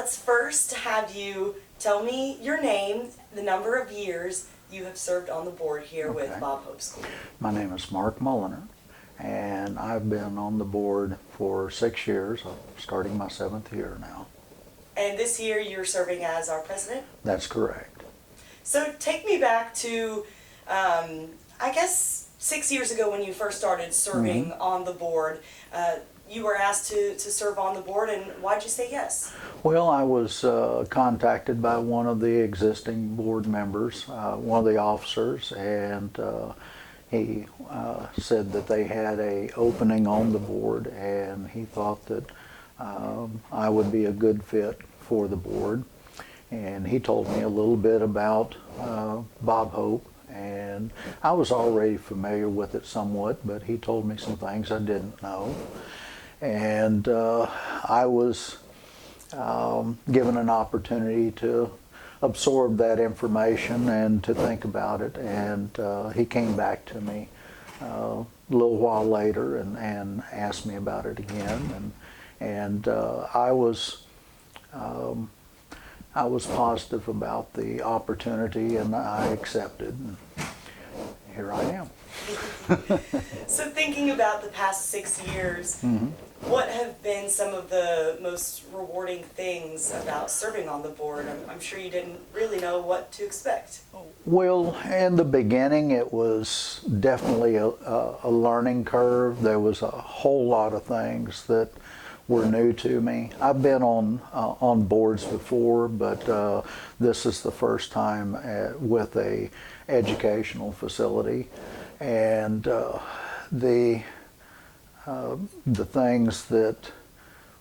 let's first have you tell me your name, the number of years you have served on the board here with Bob Hope School. My name is Mark Mulliner, and I've been on the board for 6 years. I'm starting my 7th year now. And this year you're serving as our president? That's correct. So take me back to, I guess, 6 years ago when you first started serving on the board. You were asked to serve on the board, and why'd you say yes? Well, I was contacted by one of the existing board members, one of the officers, and he said that they had an opening on the board, and he thought that I would be a good fit for the board. And he told me a little bit about Bob Hope, and I was already familiar with it somewhat, but he told me some things I didn't know. And I was given an opportunity to absorb that information and to think about it. And he came back to me a little while later and asked me about it again. And I was positive about the opportunity, and I accepted. And here I am. So thinking about the past 6 years, what have been some of the most rewarding things about serving on the board? I'm sure you didn't really know what to expect. Well, in the beginning, it was definitely a learning curve. There was a whole lot of things that were new to me. I've been on boards before, but this is the first time with a educational facility, and the things that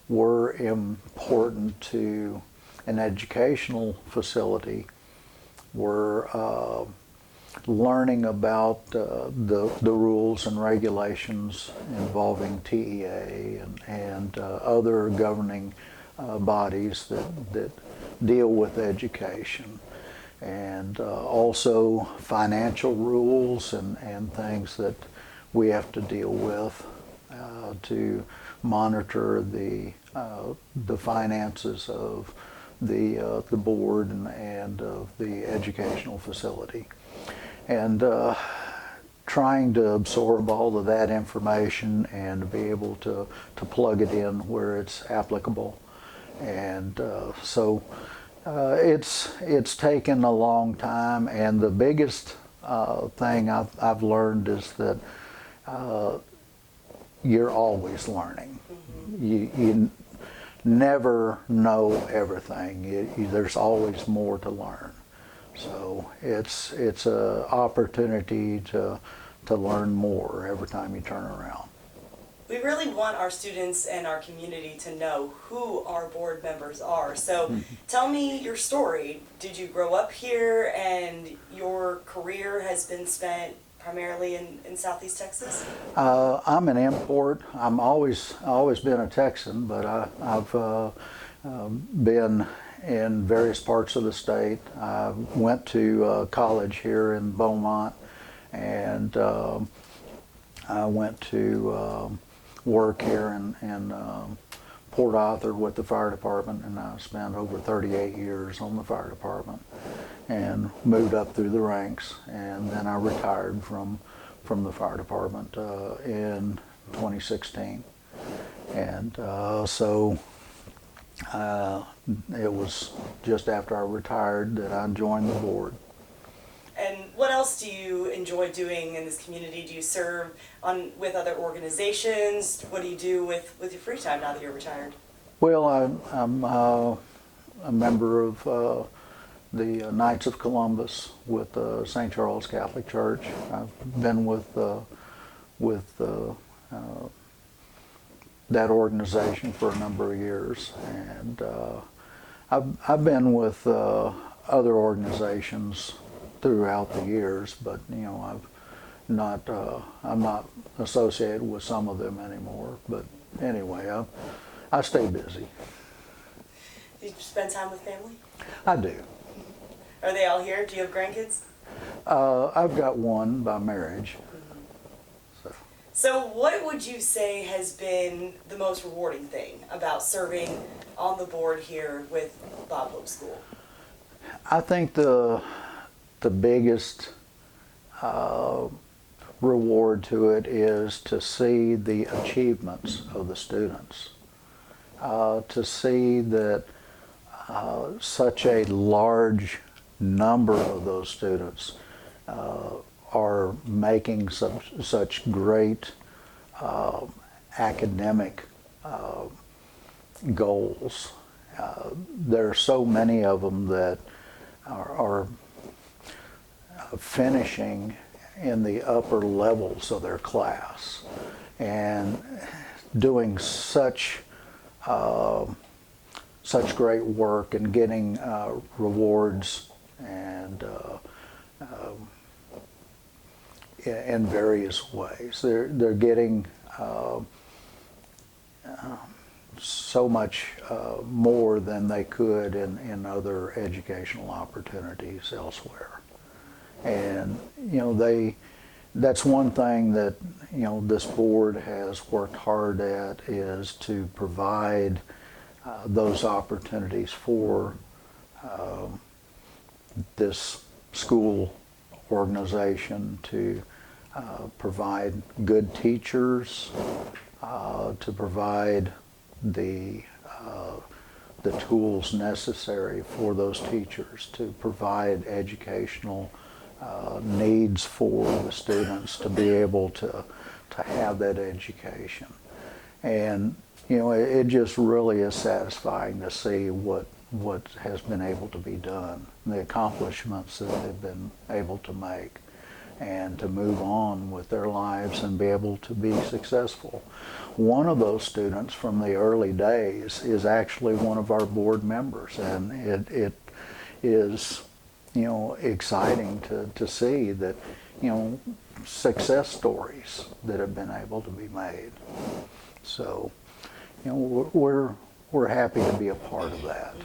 were important to an educational facility were learning about the rules and regulations involving TEA and other governing bodies that deal with education, and also financial rules and things that we have to deal with to monitor the finances of the board and of the educational facility. And trying to absorb all of that information and to be able to plug it in where it's applicable. And so it's taken a long time, and the biggest thing I've learned is that you're always learning. You never know everything. There's always more to learn. So it's an opportunity to learn more every time you turn around. We really want our students and our community to know who our board members are. So tell me your story. Did you grow up here and your career has been spent primarily in Southeast Texas? I'm an import. I'm always been a Texan, but I've been in various parts of the state. I went to college here in Beaumont, and I went to work here in Port Arthur with the fire department, and I spent over 38 years on the fire department and moved up through the ranks, and then I retired from the fire department in 2016. And so it was just after I retired that I joined the board. And what else do you enjoy doing in this community? Do you serve with other organizations? What do you do with your free time now that you're retired? Well, I'm a member of the Knights of Columbus with St. Charles Catholic Church. I've been with that organization for a number of years, and I've been with other organizations throughout the years, but I'm not associated with some of them anymore. But anyway, I stay busy. Do you spend time with family? I do. Are they all here? Do you have grandkids? I've got one by marriage. So what would you say has been the most rewarding thing about serving on the board here with Bob Hope School? I think the biggest reward to it is to see the achievements of the students, to see that such a large number of those students are making such great academic goals. There are so many of them that are finishing in the upper levels of their class and doing such great work and getting rewards and in various ways. They're getting so much more than they could in other educational opportunities elsewhere. And that's one thing that this board has worked hard at, is to provide those opportunities for this school organization to provide good teachers, to provide the tools necessary for those teachers, to provide educational needs for the students to be able to have that education. And it just really is satisfying to see what has been able to be done, the accomplishments that they've been able to make, and to move on with their lives and be able to be successful. One of those students from the early days is actually one of our board members, and it is exciting to see that success stories that have been able to be made. So we're happy to be a part of that.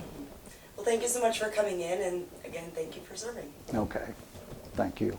Well, thank you so much for coming in, and again, thank you for serving. Okay, thank you.